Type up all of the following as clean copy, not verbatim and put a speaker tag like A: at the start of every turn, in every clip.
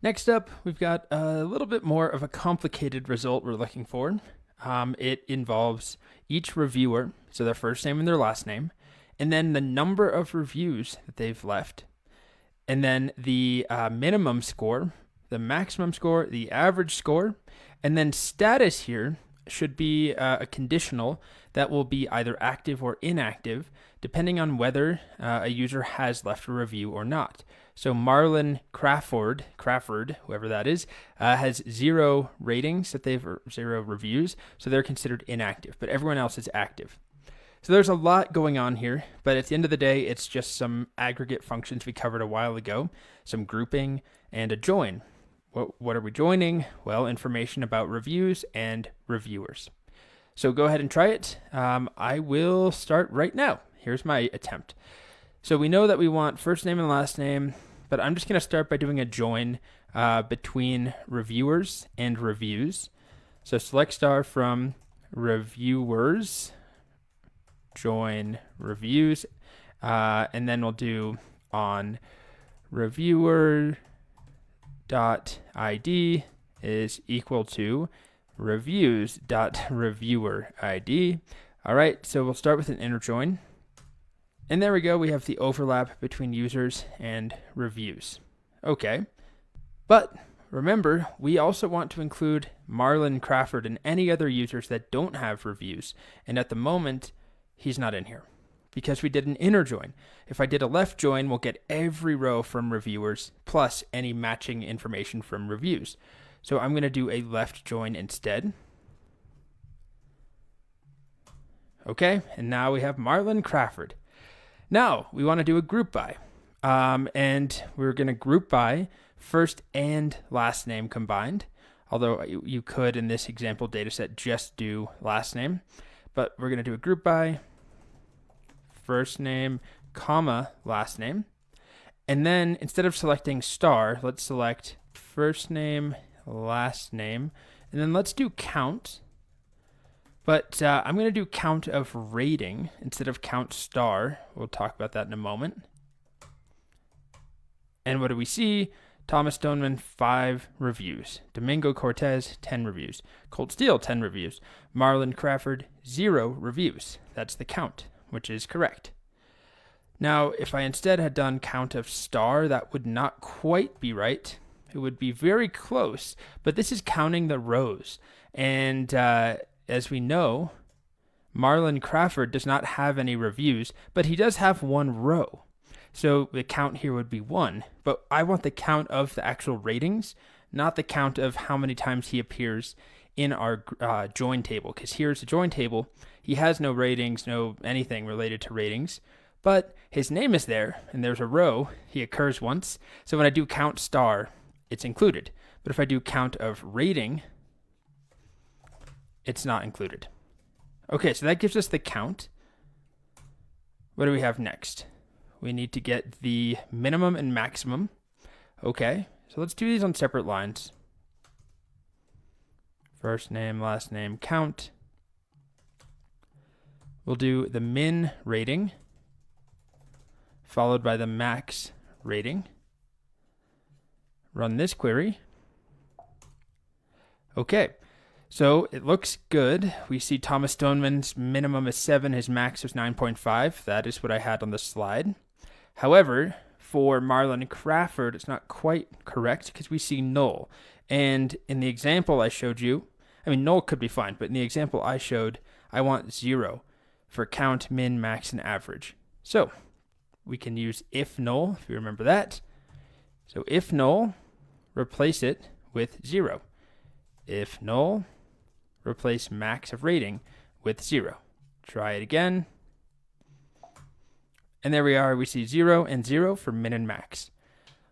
A: Next up, we've got a little bit more of a complicated result we're looking for. It involves each reviewer, so their first name and their last name, and then the number of reviews that they've left, and then the minimum score, the maximum score, the average score, and then status here should be a conditional that will be either active or inactive, depending on whether a user has left a review or not. So Marlon Crawford, whoever that is, has 0 ratings that they've 0 reviews, so they're considered inactive, but everyone else is active. So there's a lot going on here, but at the end of the day, it's just some aggregate functions we covered a while ago, some grouping, and a join. What are we joining? Well, information about reviews and reviewers. So go ahead and try it. I will start right now. Here's my attempt. So we know that we want first name and last name, but I'm just going to start by doing a join between reviewers and reviews. So select star from reviewers, join reviews, and then we'll do on reviewer dot id is equal to reviews dot reviewer id. All right, so we'll start with an inner join. And there we go, we have the overlap between users and reviews. Okay, but remember, we also want to include Marlon Crawford and any other users that don't have reviews. And at the moment, he's not in here because we did an inner join. If I did a left join, we'll get every row from reviewers plus any matching information from reviews. So I'm going to do a left join instead. Okay, and now we have Marlon Crawford. Now we want to do a group by, and we're going to group by first and last name combined, although you could in this example dataset just do last name, but we're going to do a group by first name, comma, last name. And then instead of selecting star, let's select first name, last name, and then let's do count. But I'm going to do count of rating instead of count star. We'll talk about that in a moment. And what do we see? Thomas Stoneman, 5 reviews. Domingo Cortez, 10 reviews. Colt Steele, 10 reviews. Marlon Crawford, 0 reviews. That's the count, which is correct. Now, if I instead had done count of star, that would not quite be right. It would be very close, but this is counting the rows. And as we know, Marlon Crawford does not have any reviews, but he does have 1 row. So the count here would be 1, but I want the count of the actual ratings, not the count of how many times he appears in our join table, because here's the join table. He has no ratings, no anything related to ratings, but his name is there, and there's a row. He occurs once, so when I do count star, it's included. But if I do count of rating, it's not included. Okay, so that gives us the count. What do we have next? We need to get the minimum and maximum. Okay, so let's do these on separate lines. First name, last name, count. We'll do the min rating, followed by the max rating. Run this query. Okay. So it looks good. We see Thomas Stoneman's minimum is 7, his max is 9.5. That is what I had on the slide. However, for Marlon Crawford, it's not quite correct because we see null. And in the example I showed you, null could be fine, but in the example I showed, I want 0 for count, min, max, and average. So we can use if null, if you remember that. So if null, replace it with 0. If null, replace max of rating with 0. Try it again. And there we are. We see 0 and 0 for min and max.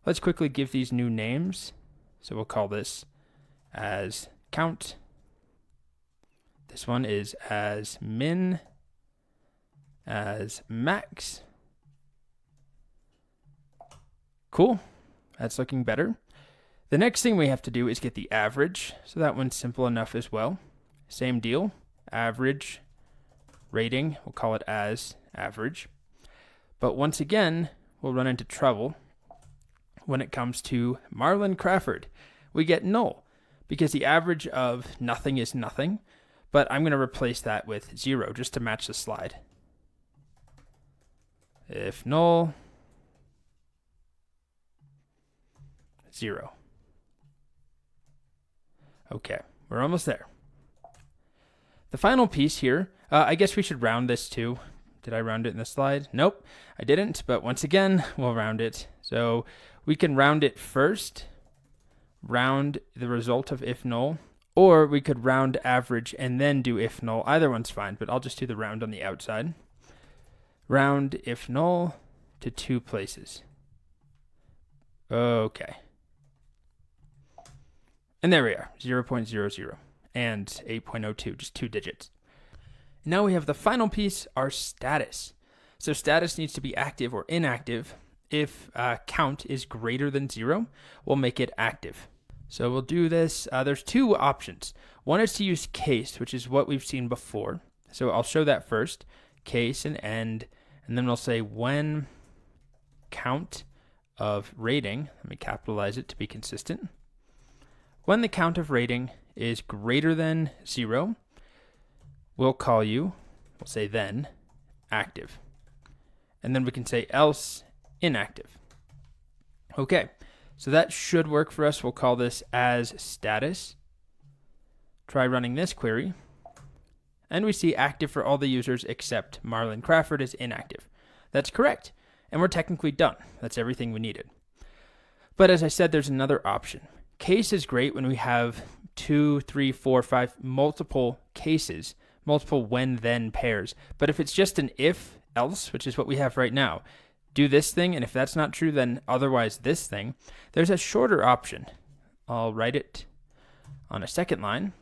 A: Let's quickly give these new names. So we'll call this as count. This one is as min, as max. Cool. That's looking better. The next thing we have to do is get the average. So that one's simple enough as well. Same deal. Average rating. We'll call it as average. But once again, we'll run into trouble. when it comes to Marlon Crawford? We get null because the average of nothing is nothing, but I'm going to replace that with 0 just to match the slide. If null, 0. Okay, we're almost there. The final piece here, I guess we should round this too. Did I round it in the slide? Nope, I didn't, but once again, we'll round it. So we can round it first, round the result of if null, or we could round average and then do if null. Either one's fine, but I'll just do the round on the outside. Round if null to 2 places. Okay. And there we are, 0.00 and 8.02, just 2 digits. Now we have the final piece, our status. So status needs to be active or inactive. If count is greater than 0, we'll make it active. So we'll do this. There's 2 options. One is to use case, which is what we've seen before. So I'll show that first, case and end, and then we'll say when count of rating, let me capitalize it to be consistent. When the count of rating is greater than 0, we'll say then, active. And then we can say else, inactive. Okay, so that should work for us. We'll call this as status. Try running this query. And we see active for all the users except Marlon Crawford is inactive. That's correct. And we're technically done. That's everything we needed. But as I said, there's another option. Case is great when we have 2, 3, 4, 5, multiple cases, multiple when-then pairs. But if it's just an if-else, which is what we have right now, do this thing, and if that's not true, then otherwise this thing, there's a shorter option. I'll write it on a second line,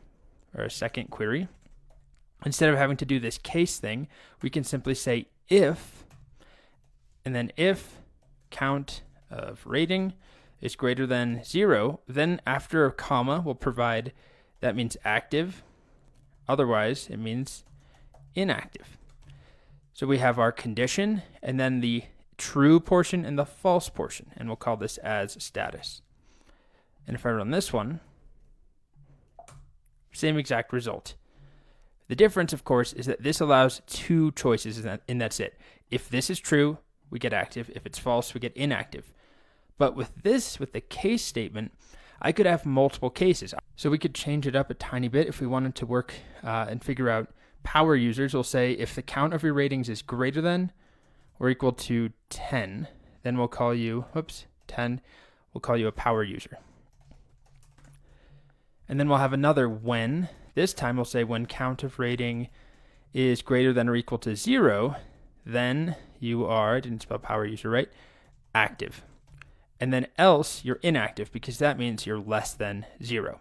A: or a second query. Instead of having to do this case thing, we can simply say if, and then if count of rating is greater than 0, then after a comma, we'll provide, that means active. Otherwise, it means inactive. So we have our condition, and then the true portion and the false portion, and we'll call this as status. And if I run this one, same exact result. The difference, of course, is that this allows 2 choices, and that's it. If this is true, we get active. If it's false, we get inactive. But with this, with the case statement, I could have multiple cases. So we could change it up a tiny bit if we wanted to work and figure out power users. We'll say if the count of your ratings is greater than or equal to 10, then we'll call you, 10, we'll call you a power user. And then we'll have another when. This time we'll say when count of rating is greater than or equal to 0, then you are, I didn't spell power user right, active. And then else, you're inactive because that means you're less than 0.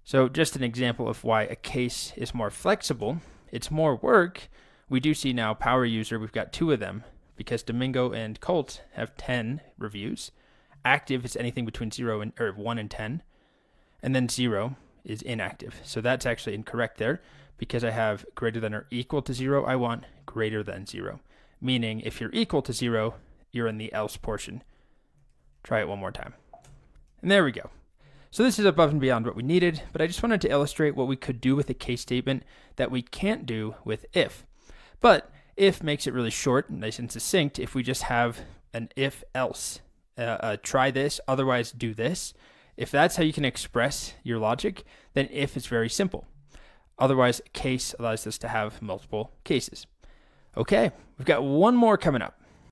A: So just an example of why a case is more flexible. It's more work. We do see now power user, we've got 2 of them because Domingo and Colt have 10 reviews. Active is anything between 1 and 10. And then 0 is inactive. So that's actually incorrect there because I have greater than or equal to 0. I want greater than 0. Meaning if you're equal to 0, you're in the else portion. Try it one more time. And there we go. So this is above and beyond what we needed, but I just wanted to illustrate what we could do with a case statement that we can't do with if. But if makes it really short, nice and succinct, if we just have an if-else. Try this, otherwise do this. If that's how you can express your logic, then if is very simple. Otherwise, case allows us to have multiple cases. Okay, we've got one more coming up.